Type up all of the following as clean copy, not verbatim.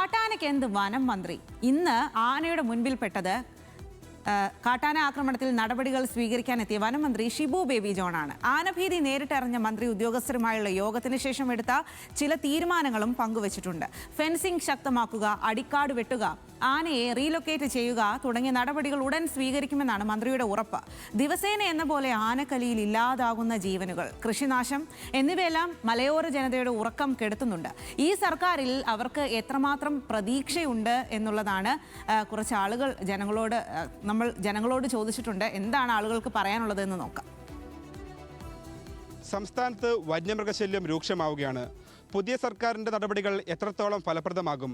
കാട്ടാനയ്ക്ക് എന്ത് വനം മന്ത്രി? ഇന്ന് ആനയുടെ മുൻപിൽപ്പെട്ടത് കാട്ടാന ആക്രമണത്തിൽ നടപടികൾ സ്വീകരിക്കാനെത്തിയ വനമന്ത്രി ഷിബു ബേബി ജോണാണ്. ആനഭീതി നേരിട്ടറിഞ്ഞ മന്ത്രി ഉദ്യോഗസ്ഥരുമായുള്ള യോഗത്തിന് ശേഷം എടുത്ത ചില തീരുമാനങ്ങളും പങ്കുവച്ചിട്ടുണ്ട്. ഫെൻസിംഗ് ശക്തമാക്കുക, അടിക്കാട് വെട്ടുക, ആനയെ റീലൊക്കേറ്റ് ചെയ്യുക തുടങ്ങിയ നടപടികൾ ഉടൻ സ്വീകരിക്കുമെന്നാണ് മന്ത്രിയുടെ ഉറപ്പ്. ദിവസേന എന്ന പോലെ ആനക്കലിയിൽ ഇല്ലാതാകുന്ന ജീവനുകൾ, കൃഷിനാശം എന്നിവയെല്ലാം മലയോര ജനതയുടെ ഉറക്കം കെടുത്തുന്നുണ്ട്. ഈ സർക്കാരിൽ അവർക്ക് എത്രമാത്രം പ്രതീക്ഷയുണ്ട് എന്നുള്ളതാണ് കുറച്ച് ആളുകൾ നമ്മൾ ജനങ്ങളോട് ചോദിച്ചിട്ടുണ്ട്. എന്താണ് ആളുകൾക്ക് പറയാനുള്ളത് എന്ന് നോക്കാം. സംസ്ഥാനത്ത് വന്യമൃഗശല്യം രൂക്ഷമാവുകയാണ്. പുതിയ സർക്കാരിൻ്റെ നടപടികൾ എത്രത്തോളം ഫലപ്രദമാകും?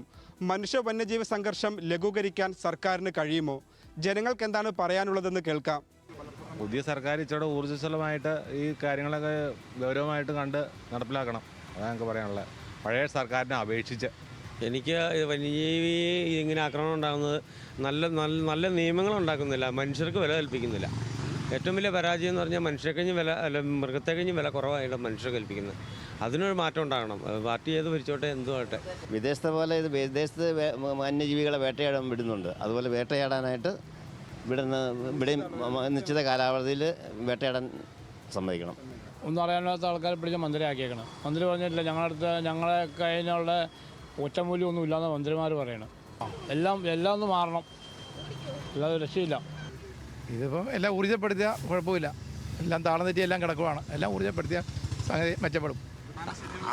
മനുഷ്യ വന്യജീവി സംഘർഷം ലഘൂകരിക്കാൻ സർക്കാരിന് കഴിയുമോ? ജനങ്ങൾക്ക് എന്താണ് പറയാനുള്ളതെന്ന് കേൾക്കാം. പുതിയ സർക്കാർ ഇച്ചിരി ഊർജ്ജസ്വലമായിട്ട് ഈ കാര്യങ്ങളൊക്കെ ഗൗരവമായിട്ട് കണ്ട് നടപ്പിലാക്കണം. അതാണ് ഞങ്ങൾക്ക് പറയാനുള്ളത്. പഴയ സർക്കാരിനെ അപേക്ഷിച്ച് എനിക്ക് വന്യജീവി ഇങ്ങനെ ആക്രമണം ഉണ്ടാകുന്നത് നല്ല നിയമങ്ങൾ ഉണ്ടാക്കുന്നില്ല, മനുഷ്യർക്ക് വില കൽപ്പിക്കുന്നില്ല. ഏറ്റവും വലിയ പരാജയം എന്ന് പറഞ്ഞാൽ മനുഷ്യരെ കഴിഞ്ഞ് വില മൃഗത്തെ കഴിഞ്ഞ് വില കുറവായിട്ട് മനുഷ്യർ കൽപ്പിക്കുന്നത്. അതിനൊരു മാറ്റം ഉണ്ടാകണം. പാർട്ടി ഏത് ഭരിച്ചോട്ടെ എന്തുമാട്ടെ. വിദേശത്തെ പോലെ വിദേശത്ത് വന്യജീവികളെ വേട്ടയാടാൻ വിടുന്നുണ്ട്. അതുപോലെ വേട്ടയാടാനായിട്ട് ഇവിടെയും നിശ്ചിത കാലാവധിയിൽ വേട്ടയാടാൻ സമ്മതിക്കണം. ഒന്നും അറിയാനാത്ത ആൾക്കാരെ പിടിച്ച് മന്ത്രിയാക്കിയേക്കണം. മന്ത്രി പറഞ്ഞിട്ടില്ല ഞങ്ങളെ കഴിഞ്ഞുള്ള ഒറ്റമൂല്യമൊന്നും ഇല്ലാന്ന് മന്ത്രിമാർ പറയണം. എല്ലാം ഒന്ന് മാറണം, അല്ലാതെ രക്ഷയില്ല. ഇതിപ്പം എല്ലാം ഊർജ്ജപ്പെടുത്തിയാൽ കുഴപ്പമില്ല. എല്ലാം താളം തെറ്റി എല്ലാം കിടക്കുവാണ്. എല്ലാം ഊർജ്ജപ്പെടുത്തിയാൽ സംഗതി മെച്ചപ്പെടും.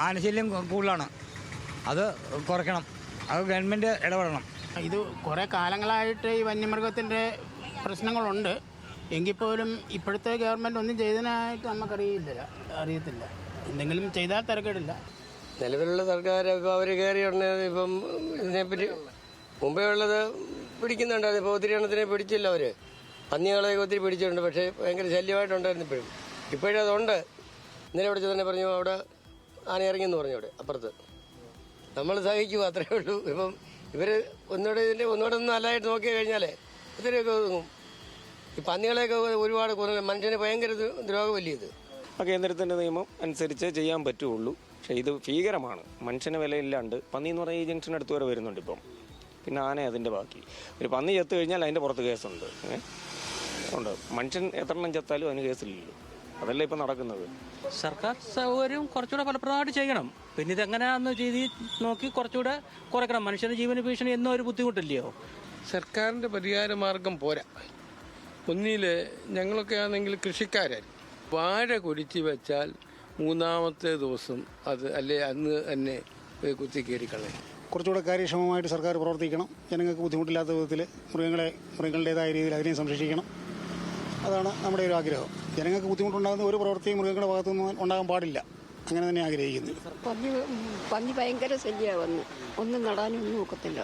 ആനശല്യം കൂടുതലാണ്, അത് കുറയ്ക്കണം. അത് ഗവൺമെൻറ് ഇടപെടണം. ഇത് കുറേ കാലങ്ങളായിട്ട് ഈ വന്യമൃഗത്തിൻ്റെ പ്രശ്നങ്ങളുണ്ട്. എങ്കിൽ പോലും ഇപ്പോഴത്തെ ഗവൺമെൻറ് ഒന്നും ചെയ്തതിനായിട്ട് അറിയത്തില്ല. എന്തെങ്കിലും ചെയ്താൽ തിരക്കേടില്ല. നിലവിലുള്ള സർക്കാർ ഇപ്പോൾ അവർ കയറി ഉടനെ ഇപ്പം ഇതിനെപ്പറ്റി മുമ്പേ ഉള്ളത് പിടിക്കുന്നുണ്ടായിരുന്നു. ഇപ്പോൾ ഒത്തിരി എണ്ണത്തിനെ പിടിച്ചില്ല അവർ. പന്നികളെയൊക്കെ ഒത്തിരി പിടിച്ചിട്ടുണ്ട്. പക്ഷേ ഭയങ്കര ശല്യമായിട്ടുണ്ടായിരുന്നു. ഇപ്പോഴും അതുണ്ട്. ഇന്നലെ പിടിച്ച് തന്നെ പറഞ്ഞു അവിടെ ആന ഇറങ്ങിയെന്ന് പറഞ്ഞു. അവിടെ അപ്പുറത്ത് നമ്മൾ സഹിക്കുക, അത്രയേ ഉള്ളൂ. ഇപ്പം ഇവർ ഒന്നുകൂടെ നല്ലതായിട്ട് നോക്കി കഴിഞ്ഞാലേ ഒത്തിരിയൊക്കെ ഒതുങ്ങും. ഈ പന്നികളെയൊക്കെ ഒരുപാട് മനുഷ്യന് ഭയങ്കര ദ്രോഹമല്ലേ ഇത്. കേന്ദ്രത്തിൻ്റെ നിയമം അനുസരിച്ച് ചെയ്യാൻ പറ്റുള്ളൂ. പക്ഷേ ഇത് ഭീകരമാണ്. മനുഷ്യന് വിലയില്ലാണ്ട് പന്നി എന്ന് പറഞ്ഞാൽ ഈ ജംഗ്ഷൻ അടുത്ത് വരെ വരുന്നുണ്ട്. ഇപ്പം പിന്നെ ആന അതിൻ്റെ ബാക്കി. ഒരു പന്നി ചത്തു കഴിഞ്ഞാൽ അതിൻ്റെ പുറത്ത് കേസുണ്ട്. ഉണ്ട്. മനുഷ്യൻ എത്രണ്ണം ചത്താലും അതിന് കേസില്ലല്ലോ. അതല്ല ഇപ്പം നടക്കുന്നത്. സർക്കാർ സൗകര്യം കുറച്ചുകൂടെ ഫലപ്രദമായിട്ട് ചെയ്യണം. പിന്നെ ഇതെങ്ങനെയാണെന്ന് ചെയ്ത് നോക്കി കുറച്ചുകൂടെ കുറയ്ക്കണം. മനുഷ്യൻ്റെ ജീവന ഭീഷണി എന്നോ ഒരു ബുദ്ധിമുട്ടില്ലയോ. സർക്കാരിൻ്റെ പരിഹാര മാർഗം പോരാ. ഒന്നിൽ ഞങ്ങളൊക്കെ ആണെങ്കിൽ കൃഷിക്കാരായി വാഴ കുടിച്ച് വെച്ചാൽ മൂന്നാമത്തെ ദിവസം അന്ന് തന്നെ കുത്തി കയറിക്കളയും. കുറച്ചുകൂടെ കാര്യക്ഷമമായിട്ട് സർക്കാർ പ്രവർത്തിക്കണം. ജനങ്ങൾക്ക് ബുദ്ധിമുട്ടില്ലാത്ത വിധത്തിൽ മൃഗങ്ങളുടേതായ രീതിയിൽ അതിനെയും സംരക്ഷിക്കണം. അതാണ് നമ്മുടെ ഒരു ആഗ്രഹം. ജനങ്ങൾക്ക് ബുദ്ധിമുട്ടുണ്ടാകുന്ന ഒരു പ്രവൃത്തിയും മൃഗങ്ങളുടെ ഭാഗത്തുനിന്ന് ഉണ്ടാകാൻ പാടില്ല. അങ്ങനെ തന്നെ ആഗ്രഹിക്കുന്നു. പന്നി ഭയങ്കര ശല്യമാണ്. ഒന്നും നടാനൊന്നും ഒക്കത്തില്ല.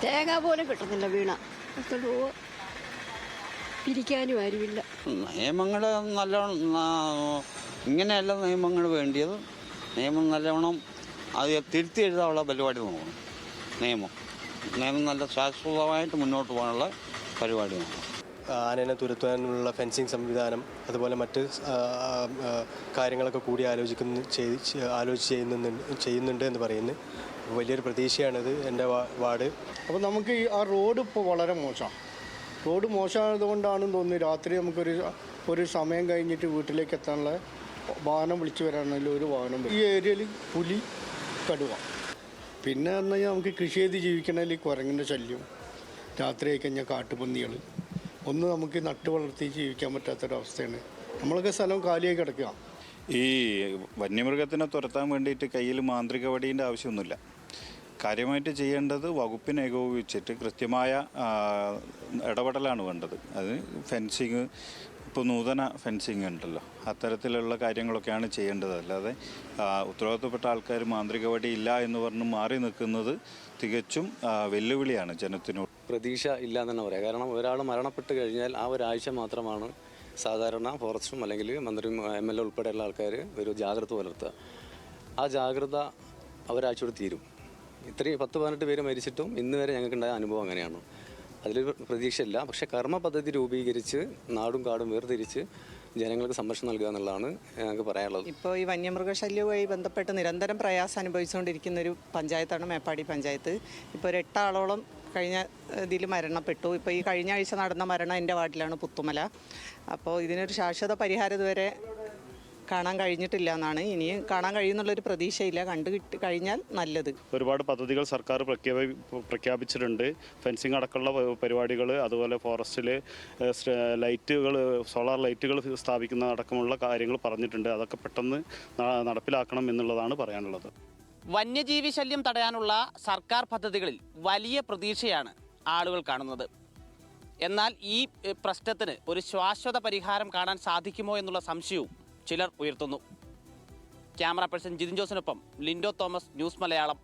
തേങ്ങ പോലും കിട്ടുന്നില്ല. വീണ പിരിക്കാനും ആരുമില്ല. നിയമങ്ങൾ ഇങ്ങനെയല്ല നിയമങ്ങൾ വേണ്ടിയത്. നിയമം നല്ലവണ്ണം അത് തിരുത്തി എഴുതാനുള്ള പരിപാടി നോക്കണം. നിയമം നല്ല ശാശ്വതമായിട്ട് മുന്നോട്ട് പോകാനുള്ള പരിപാടി നോക്കണം. ആനയെ തുരത്താനുള്ള ഫെൻസിങ് സംവിധാനം, അതുപോലെ മറ്റ് കാര്യങ്ങളൊക്കെ കൂടി ആലോചിച്ച് ചെയ്യുന്നുണ്ട് എന്ന് പറയുന്നത് വലിയൊരു പ്രതീക്ഷയാണിത്. എൻ്റെ വാർഡ്. അപ്പോൾ നമുക്ക് ആ റോഡ് ഇപ്പോൾ വളരെ മോശമാണ്. റോഡ് മോശമായതുകൊണ്ടാണെന്ന് തോന്നുന്നു രാത്രി നമുക്കൊരു സമയം കഴിഞ്ഞിട്ട് വീട്ടിലേക്ക് എത്താനുള്ള വാഹനം വിളിച്ചു വരാണെങ്കിൽ ഒരു വാഹനം. ഈ ഏരിയയിൽ പുലി, കടുവ, പിന്നെ എന്നാൽ നമുക്ക് കൃഷി ചെയ്ത് ജീവിക്കണമെങ്കിൽ കുരങ്ങിൻ്റെ ശല്യം, രാത്രിയായി കഴിഞ്ഞാൽ കാട്ടുപന്നികൾ, ഒന്നും നമുക്ക് നട്ടു വളർത്തി ജീവിക്കാൻ പറ്റാത്തൊരവസ്ഥയാണ്. നമ്മളൊക്കെ സ്ഥലം കാലിയായി കിടക്കുക. ഈ വന്യമൃഗത്തിനെ തുരത്താൻ വേണ്ടിയിട്ട് കയ്യിൽ മാന്ത്രിക വടീൻ്റെ ആവശ്യമൊന്നുമില്ല. കാര്യമായിട്ട് ചെയ്യേണ്ടത് വകുപ്പിനെ ഏകോപിപ്പിച്ചിട്ട് കൃത്യമായ ഇടപെടലാണ് വേണ്ടത്. അത് ഫെൻസിങ്, ഇപ്പോൾ നൂതന ഫെൻസിങ് ഉണ്ടല്ലോ, അത്തരത്തിലുള്ള കാര്യങ്ങളൊക്കെയാണ് ചെയ്യേണ്ടത്. അല്ലാതെ ഉത്തരവാദിത്തപ്പെട്ട ആൾക്കാർ മാന്ത്രിക വടി ഇല്ല എന്ന് പറഞ്ഞ് മാറി നിൽക്കുന്നത് തികച്ചും വെല്ലുവിളിയാണ് ജനത്തിനോട്. പ്രതീക്ഷ ഇല്ല എന്ന് തന്നെ പറയാം. കാരണം ഒരാൾ മരണപ്പെട്ട് കഴിഞ്ഞാൽ ആ ഒരാഴ്ച മാത്രമാണ് സാധാരണ ഫോറസ്റ്റും അല്ലെങ്കിൽ മന്ത്രിയും MLA ഉൾപ്പെടെയുള്ള ആൾക്കാർ ഒരു ജാഗ്രത പുലർത്തുക. ആ ജാഗ്രത ഒരാഴ്ചയോട് തീരും. ഇത്രയും 10-18 പേര് മരിച്ചിട്ടും ഇന്ന് വരെ ഞങ്ങൾക്കുണ്ടായ അനുഭവം അങ്ങനെയാണ്. അതിൽ പ്രതീക്ഷയില്ല. പക്ഷേ കർമ്മ പദ്ധതി രൂപീകരിച്ച് നാടും കാടും വേർതിരിച്ച് ജനങ്ങൾക്ക് സംരക്ഷണം നൽകുക എന്നുള്ളതാണ് ഞങ്ങൾക്ക് പറയാനുള്ളത്. ഇപ്പോൾ ഈ വന്യമൃഗശല്യവുമായി ബന്ധപ്പെട്ട് നിരന്തരം പ്രയാസം അനുഭവിച്ചുകൊണ്ടിരിക്കുന്ന ഒരു പഞ്ചായത്താണ് മേപ്പാടി പഞ്ചായത്ത്. ഇപ്പോൾ ഒരു 8 ആളോളം കഴിഞ്ഞ ഇതിൽ മരണപ്പെട്ടു. ഇപ്പോൾ ഈ കഴിഞ്ഞ ആഴ്ച നടന്ന മരണം എൻ്റെ വാർഡിലാണ്, പുത്തുമല. അപ്പോൾ ഇതിനൊരു ശാശ്വത പരിഹാരം ഇതുവരെ കാണാൻ കഴിഞ്ഞിട്ടില്ല എന്നാണ്. ഇനിയും കാണാൻ കഴിയുന്നുള്ളൊരു പ്രതീക്ഷയില്ല. കഴിഞ്ഞാൽ നല്ലത്. ഒരുപാട് പദ്ധതികൾ സർക്കാർ പ്രഖ്യാപിച്ചിട്ടുണ്ട്. ഫെൻസിങ് അടക്കമുള്ള പരിപാടികൾ, അതുപോലെ ഫോറസ്റ്റിൽ ലൈറ്റുകൾ, സോളാർ ലൈറ്റുകൾ സ്ഥാപിക്കുന്ന അടക്കമുള്ള കാര്യങ്ങൾ പറഞ്ഞിട്ടുണ്ട്. അതൊക്കെ പെട്ടെന്ന് നടപ്പിലാക്കണം എന്നുള്ളതാണ് പറയാനുള്ളത്. വന്യജീവി ശല്യം തടയാനുള്ള സർക്കാർ പദ്ധതികളിൽ വലിയ പ്രതീക്ഷയാണ് ആളുകൾ കാണുന്നത്. എന്നാൽ ഈ പ്രശ്നത്തിന് ഒരു ശാശ്വത പരിഹാരം കാണാൻ സാധിക്കുമോ എന്നുള്ള സംശയവും ചിലർ ഉയർത്തുന്നു. ക്യാമറ പേഴ്സൺ ജിതിൻ ജോസിനൊപ്പം ലിൻഡോ തോമസ്, ന്യൂസ് മലയാളം,